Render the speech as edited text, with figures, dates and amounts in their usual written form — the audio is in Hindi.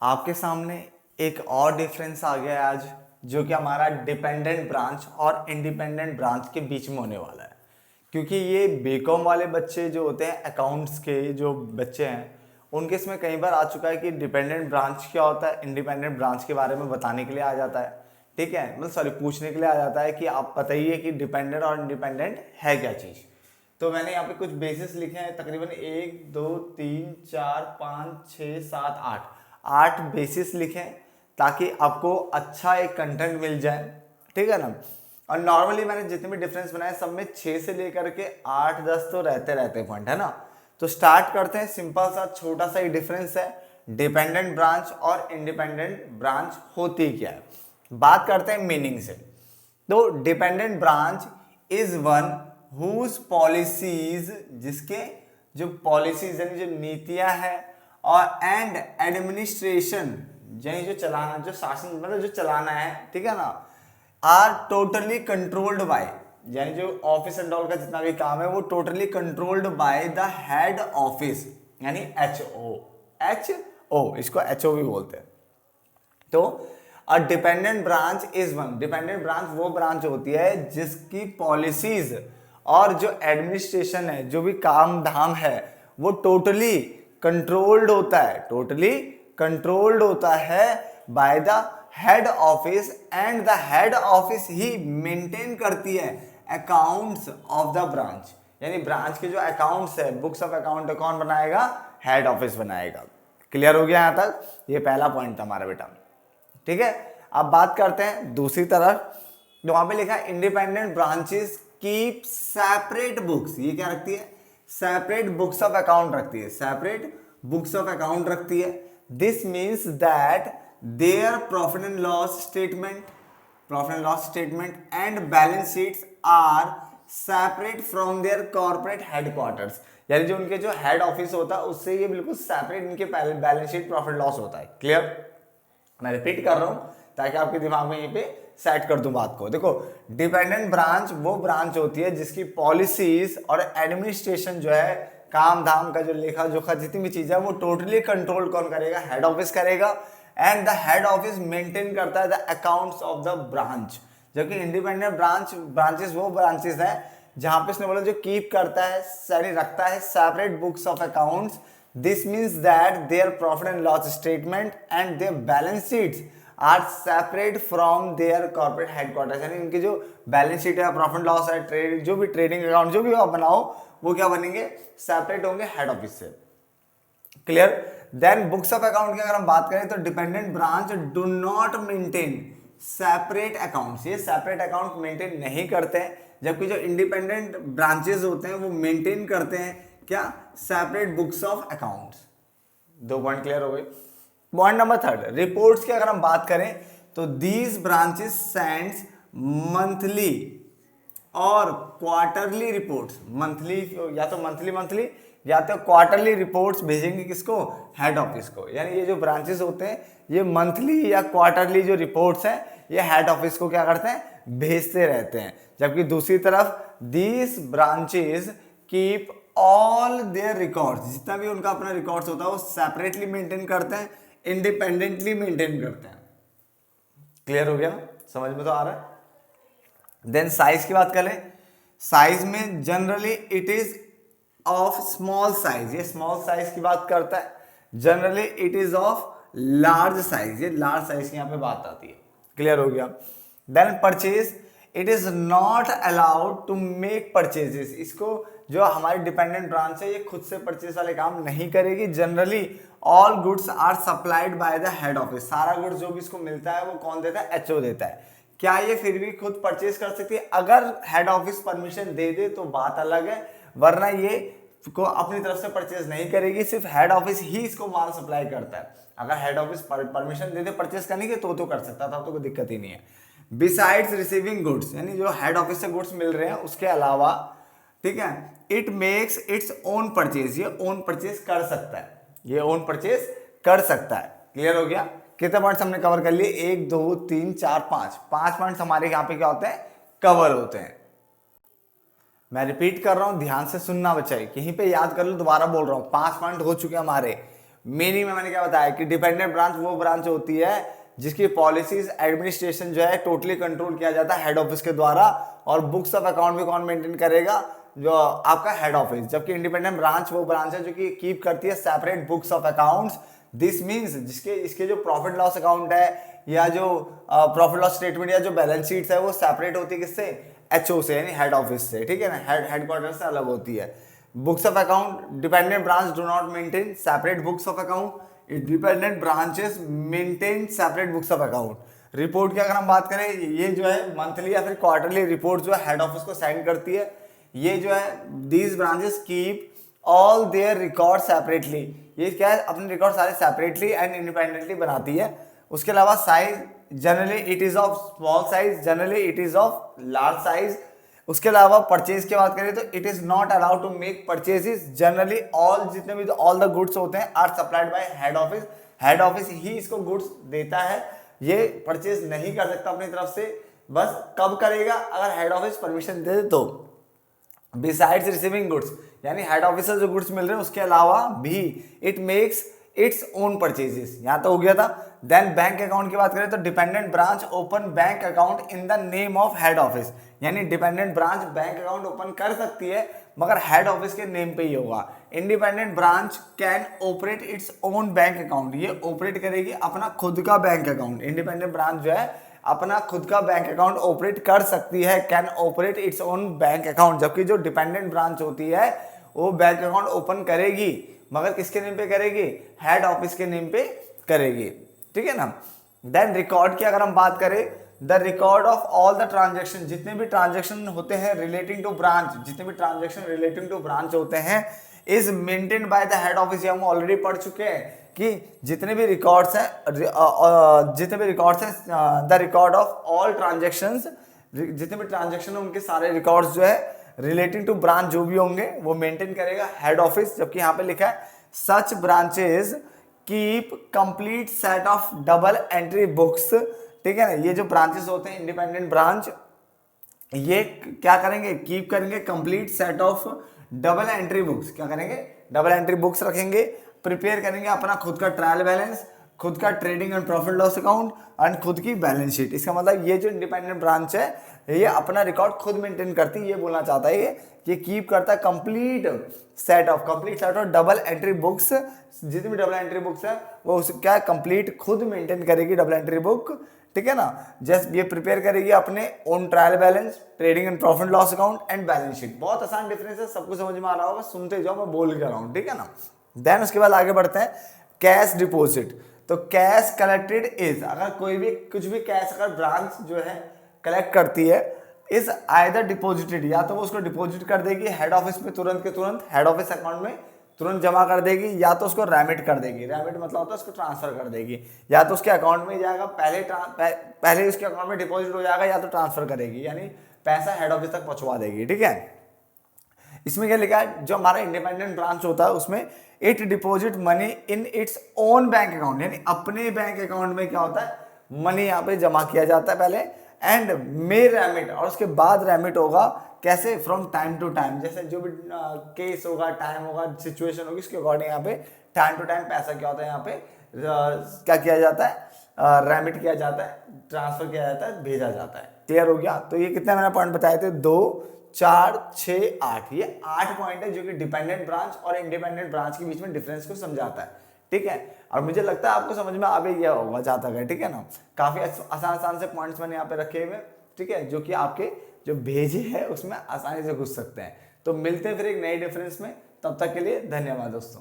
आपके सामने एक और डिफरेंस आ गया है आज, जो कि हमारा डिपेंडेंट ब्रांच और इंडिपेंडेंट ब्रांच के बीच में होने वाला है। क्योंकि ये बीकॉम वाले बच्चे जो होते हैं, अकाउंट्स के जो बच्चे हैं, उनके इसमें कई बार आ चुका है कि डिपेंडेंट ब्रांच क्या होता है, इंडिपेंडेंट ब्रांच के बारे में बताने के लिए आ जाता है। ठीक है, मतलब सॉरी, पूछने के लिए आ जाता है कि आप बताइए कि डिपेंडेंट और इंडिपेंडेंट है क्या चीज़। तो मैंने यहाँ पे कुछ बेसिस लिखे हैं, तकरीबन 1 2 3 4 5 6 7 8 8 बेसिस लिखे हैं, ताकि आपको अच्छा एक कंटेंट मिल जाए। ठीक है ना। और नॉर्मली मैंने जितने भी डिफरेंस बनाए सब में 6 से लेकर के 8 10 तो रहते पॉइंट, है ना। तो स्टार्ट करते हैं। सिंपल सा छोटा सा ही डिफरेंस है, डिपेंडेंट ब्रांच और इंडिपेंडेंट ब्रांच होती क्या है। बात करते हैं मीनिंग से। तो dependent branch is one whose policies, जिसके जो पॉलिसीज यानी जो नीतियां हैं, और एंड एडमिनिस्ट्रेशन यानी जो चलाना, जो शासन मतलब जो चलाना है, ठीक है ना, आर टोटली कंट्रोल्ड बाय, यानी जो ऑफिस एंड ऑल का जितना भी काम है वो totally controlled by the head office, यानी एच ओ इसको एच ओ भी बोलते हैं। तो a dependent branch is one, dependent branch वो ब्रांच होती है जिसकी पॉलिसीज और जो एडमिनिस्ट्रेशन है, जो भी काम धाम है, वो टोटली कंट्रोल्ड होता है, टोटली कंट्रोल्ड होता है bye the head office, and the head office he maintain करती है अकाउंट्स ऑफ द ब्रांच, यानी ब्रांच के जो अकाउंट्स है, बुक्स ऑफ अकाउंट कौन बनाएगा? हेड ऑफिस बनाएगा। क्लियर हो गया यहां तक? ये पहला पॉइंट था हमारा बेटा। ठीक है, अब बात करते हैं दूसरी तरफ। तो वहां पे लिखा है independent branches keep separate books. ये क्या रखती है? सेपरेट बुक्स ऑफ अकाउंट रखती है, सेपरेट बुक्स ऑफ अकाउंट रखती है। This means that their profit and loss statement and balance sheets are separate from their corporate headquarters, यानी जो उनके जो हेड ऑफिस होता है उससे ये बिल्कुल सेपरेट इनके बैलेंस शीट प्रॉफिट लॉस होता है। क्लियर? मैं रिपीट कर रहा हूं ताकि आपके दिमाग में यहीं पे सेट कर दूं बात को। देखो, डिपेंडेंट ब्रांच वो ब्रांच होती है जिसकी पॉलिसीज और एडमिनिस्ट्रेशन जो है, काम धाम का जो लेखा जोखा जितनी भी चीज है, वो टोटली कंट्रोल कौन करेगा? हेड ऑफिस करेगा। And the head office maintain करता है the accounts of the branch. जबकि इंडिपेंडेंट ब्रांचेस वो ब्रांचेस हैं जहां पे इसने बोला जो कीप करता है, यानी रखता है separate books of accounts. This means that their profit and loss statement and their balance sheets are separate from their corporate headquarters, यानी इनकी जो बैलेंस शीट है, प्रॉफिट लॉस है, ट्रेड जो भी ट्रेडिंग अकाउंट जो भी आप बनाओ, वो क्या बनेंगे? सेपरेट होंगे हेड ऑफिस से। Clear? Then books of account की अगर हम बात करें तो dependent branch do not maintain separate accounts, ये सेपरेट अकाउंट मेंटेन नहीं करते हैं, जबकि जो इंडिपेंडेंट ब्रांचेस होते हैं वो मेंटेन करते हैं क्या? Separate books of accounts. 2 point clear हो गए। पॉइंट नंबर 3, रिपोर्ट्स की अगर हम बात करें तो दीज ब्रांचेस सेंड्स मंथली और क्वार्टरली रिपोर्ट्स, मंथली या तो मंथली या तो क्वार्टरली रिपोर्ट्स भेजेंगे किसको? हेड ऑफिस को। यानी ये जो ब्रांचेस होते हैं ये मंथली या क्वार्टरली जो रिपोर्ट्स हैं ये हेड ऑफिस को क्या करते हैं? भेजते रहते हैं। जबकि दूसरी तरफ these branches keep all their records, जितना भी उनका अपना रिकॉर्ड्स होता है वो सेपरेटली मेंटेन करते हैं, इंडिपेंडेंटली मेंटेन करते हैं। क्लियर हो गया? समझ में तो आ रहा है? देन साइज की बात करें, साइज में generally it is of small size, ये स्मॉल साइज की बात करता है। Generally it is of large size, ये लार्ज साइज की यहां पे बात आती है। क्लियर हो गया? Then purchase, it is not allowed to make purchases, इसको जो हमारी डिपेंडेंट ब्रांच है ये खुद से परचेज वाले काम नहीं करेगी। Generally all goods are supplied by the head office, सारा गुड्स जो भी इसको मिलता है वो कौन देता है? एचओ देता है। क्या ये फिर भी खुद परचेज कर सकती है? अगर हेड ऑफिस परमिशन दे दे तो बात अलग है, वरना ये को अपनी तरफ से परचेज नहीं करेगी, सिर्फ हेड ऑफिस ही इसको माल सप्लाई करता है। अगर हेड ऑफिस परमिशन दे दे परचेज करने की तो कर सकता था, तो कोई दिक्कत ही नहीं है। बिसाइड्स रिसीविंग गुड्स, यानी जो हेड ऑफिस से गुड्स मिल रहे हैं उसके अलावा, ठीक है, it makes its own purchase, ये ओन परचेज कर सकता है, ये ओन परचेज कर सकता है। क्लियर हो गया? कितने पॉइंट्स हमने कवर कर लिए? 1 2 3 4 5 पॉइंट्स हमारे यहाँ पे क्या होते हैं? कवर होते हैं। मैं रिपीट कर रहा हूं, ध्यान से सुनना बच्चे, यहीं पे याद कर लो, दोबारा बोल रहा हूं। 5 पॉइंट हो चुके हमारे। मीनिंग में मैंने क्या बताया कि डिपेंडेंट ब्रांच वो ब्रांच होती है जिसकी पॉलिसीज एडमिनिस्ट्रेशन जो है टोटली कंट्रोल किया जाता है हेड ऑफिस के द्वारा, और बुक्स ऑफ अकाउंट भी कौन मेंटेन करेगा, जो आपका हेड ऑफिस। जबकि इंडिपेंडेंट ब्रांच वो ब्रांच है जो कि कीप करती है separate books of accounts. This means जिसके इसके जो प्रॉफिट लॉस अकाउंट है या जो प्रॉफिट लॉस स्टेटमेंट या जो बैलेंस शीट्स है वो सेपरेट होती है किससे, एचओ से, यानी हेड ऑफिस से, ठीक है ना, हेडक्वार्टर से अलग होती है। Books of account, dependent branch do not maintain separate books of account, dependent branches maintain separate books of account. Report की अगर हम बात करें, ये जो है मंथली या फिर क्वार्टरली रिपोर्ट जो है हेड ऑफिस को सेंड करती है। ये जो है these branches keep all their record separately, ये क्या है, अपने रिकॉर्ड सारे सेपरेटली एंड इंडिपेंडेंटली बनाती है। उसके अलावा size, generally it is of small size, generally it is of large size. उसके अलावा परचेज की बात करें तो it is not allowed to make purchases, generally all जितने भी ऑल द गुड्स होते हैं are supplied by head office, head office ही इसको गुड्स देता है, ये परचेज नहीं कर सकता अपनी तरफ से। बस कब करेगा, अगर हेड ऑफिस परमिशन दे तो। बिसाइड्स रिसीविंग गुड्स, यानी हेड ऑफिस से जो गुड्स मिल रहे हैं उसके अलावा भी it makes its own purchases, यहां तो हो गया था। देन बैंक अकाउंट की बात करें तो dependent branch open bank account in the name of head office, यानी dependent branch bank account open कर सकती है मगर हेड ऑफिस के नेम पे ही होगा। Independent branch can operate its own bank account, ये ऑपरेट करेगी अपना खुद का बैंक अकाउंट। इंडिपेंडेंट ब्रांच जो है अपना खुद का बैंक अकाउंट ऑपरेट कर सकती है, can operate its own bank account. जबकि जो डिपेंडेंट ब्रांच होती है वो बैंक अकाउंट ओपन करेगी मगर किसके नेम पे करेगी, हेड ऑफिस के नेम पे करेगी, ठीक है ना। देन रिकॉर्ड की अगर हम बात करें, the record of all the transaction, जितने भी ट्रांजेक्शन होते हैं रिलेटिंग टू ब्रांच, जितने भी ट्रांजेक्शन रिलेटिंग टू ब्रांच होते हैं is maintained by the head office. ये हम ऑलरेडी पढ़ चुके हैं कि जितने भी रिकॉर्ड्स हैं the record of all transactions, जितने भी ट्रांजेक्शन उनके सारे रिकॉर्ड्स जो है रिलेटिंग टू ब्रांच जो भी होंगे वो मेंटेन करेगा हेड ऑफिस। जबकि यहाँ पे लिखा है such branches keep complete set of double entry books, ठीक है ना। ये जो ब्रांचेस होते हैं इंडिपेंडेंट ब्रांच, ये क्या करेंगे, कीप करेंगे complete set of double entry books, क्या करेंगे, डबल एंट्री बुक्स रखेंगे, प्रिपेयर करेंगे अपना खुद का ट्रायल बैलेंस, खुद का trading and profit loss account and खुद की बैलेंस शीट। इसका मतलब ये जो इंडिपेंडेंट ब्रांच है ये अपना रिकॉर्ड खुद मेंटेन करती है, ये बोलना चाहता है ये कीप करता है complete set of double entry books. जितनी भी डबल एंट्री बुक्स है वो क्या कंप्लीट खुद मेंटेन करेगी डबल एंट्री बुक, ठीक है ना। जस्ट ये प्रिपेयर करेगी अपने own trial balance, trading and profit loss account and balance sheet. बहुत आसान डिफरेंस है, सबको समझ में आ रहा होगा, सुनते जाओ, मैं बोल के रहा हूँ, ठीक है ना। देन उसके बाद आगे बढ़ते हैं, कैश डिपॉजिट। तो कैश कलेक्टेड इज, अगर कोई भी कुछ भी कैश अगर ब्रांच जो है कलेक्ट करती है इज आइदर डिपॉजिटेड, या तो वो उसको डिपॉजिट कर देगी हेड ऑफिस में तुरंत के तुरंत, हेड ऑफिस अकाउंट में तुरंत जमा कर देगी, या तो उसको रेमिट कर देगी, रेमिट मतलब होता है उसको ट्रांसफर कर देगी, या तो उसके अकाउंट में जाएगा, पहले उसके अकाउंट में डिपॉजिट हो जाएगा, या तो ट्रांसफर करेगी, यानी पैसा हेड ऑफिस तक पहुंचवा देगी, ठीक है। इसमें क्या लिखा है, जो हमारा इंडिपेंडेंट ब्रांच होता है उसमें it deposit money in its own bank account, यानी अपने बैंक अकाउंट में क्या होता है मनी यहाँ पे जमा किया जाता है पहले, एंड मे रेमिट, और उसके बाद रेमिट होगा कैसे, फ्रॉम टाइम टू टाइम, जैसे जो भी केस होगा, टाइम होगा, सिचुएशन होगी, उसके अकॉर्डिंग यहाँ पे टाइम टू टाइम पैसा क्या होता है यहाँ पे क्या किया जाता है, रेमिट किया जाता है, ट्रांसफर किया जाता है, भेजा जाता है। क्लियर हो गया। तो ये कितने मैंने पॉइंट बताए थे, 2 4 6 8, ये 8 पॉइंट है जो कि डिपेंडेंट ब्रांच और इंडिपेंडेंट ब्रांच के बीच में डिफरेंस को समझाता है, ठीक है। और मुझे लगता है आपको समझ में आ भी गया होगा जहाँ तक है, ठीक है ना। काफी आसान से पॉइंट्स मैंने यहाँ पे रखे हुए, ठीक है, जो कि आपके जो भेजे है उसमें आसानी से घुस सकते हैं। तो मिलते हैं फिर एक नए डिफरेंस में, तब तक के लिए धन्यवाद दोस्तों।